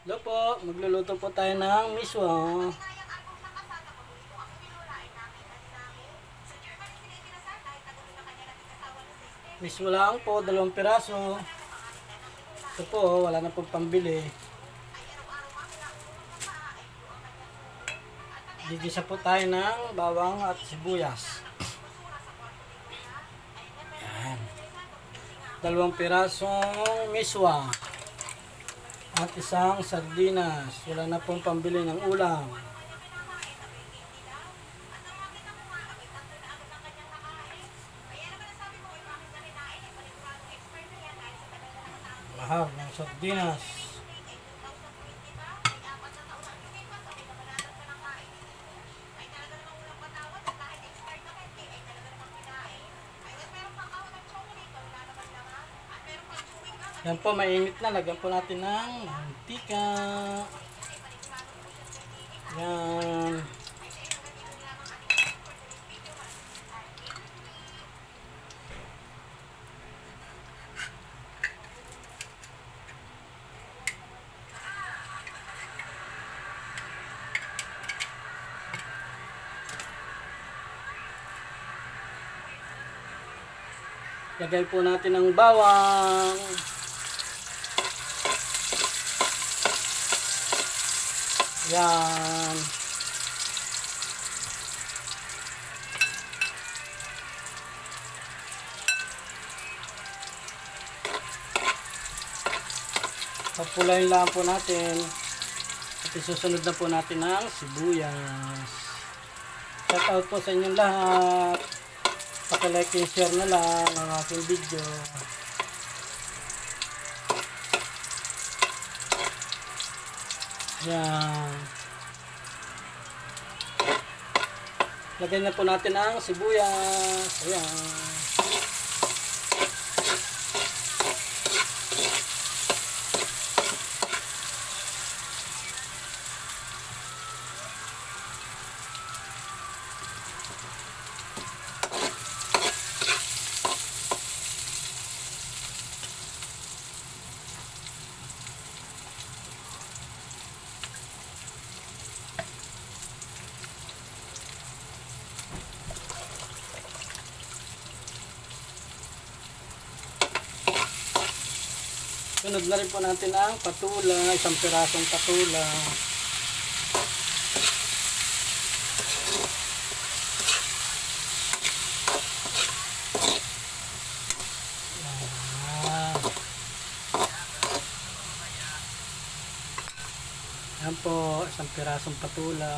Hello po, magluluto po tayo ng miswa. Miswa lang po, 2 piraso. Ito po, wala na po pambili. Gigisa po tayo ng bawang at sibuyas. Yan. 2 pirasong miswa. At isang sardinas. Wala na pong pambili ng ulam. Mahal ng sardinas. Yan po, mainit na. Lagyan po natin ng mantika. Yan. Lagay po natin ang bawang. Yan. Papulayin lang po natin. At isusunod na po natin ang sibuyas. Shout out po sa inyong lahat. Paki-like and share na lang ang aking video. Yan. Lagyan na po natin ang sibuyas. Ayan. Sunod na rin po natin ang patula, 1 pirasong patula. Yan po, 1 pirasong patula.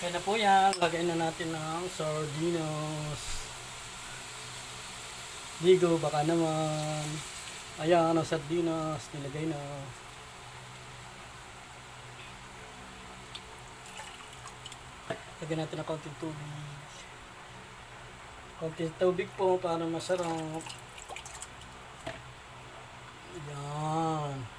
Kaya na po yan, lagay na natin ng sardinas. Digo, baka naman. Ayan, ang sardinas, nilagay na. Lagyan natin ng kaunting tubig. Kaunting tubig po para masarap. Ayan.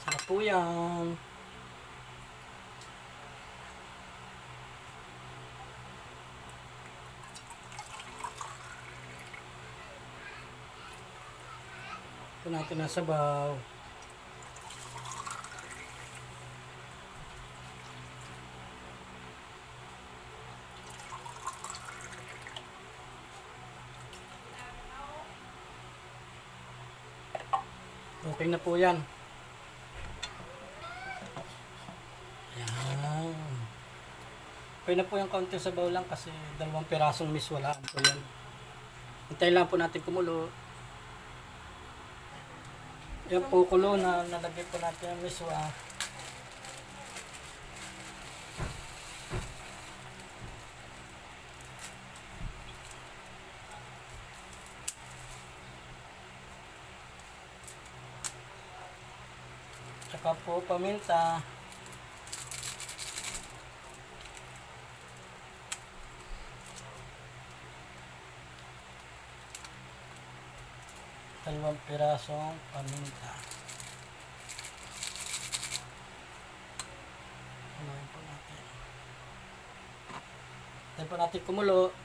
Sarap po yan. Ito natin ang sabaw. Okay na po yan. Ayan. Okay na po yung kaunting sabaw lang kasi 2 pirasong miswa lang po yan. Hintayin lang po natin kumulo. Yan po kulo na nalagay po natin ang miswa. Tsaka Saka po paminta. Dalawang pirasong paminta. Unahin po natin. Tayo po natin kumulo.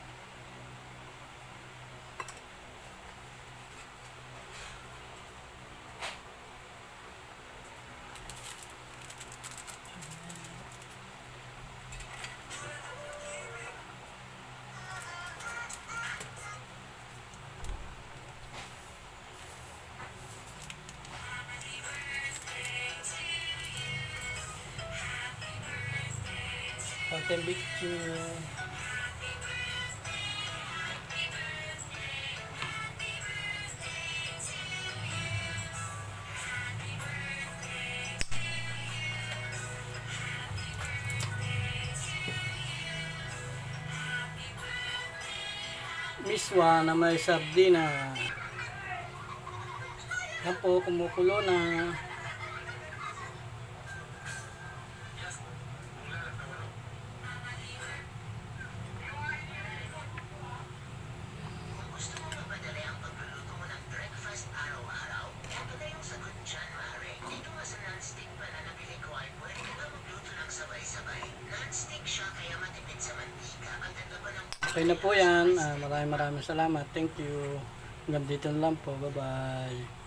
Konting bitchin. Miswa na may sardina. Yan po, kumukulo na. Okay na po yan. Maraming salamat. Thank you. Hanggang dito na lang po. Bye-bye.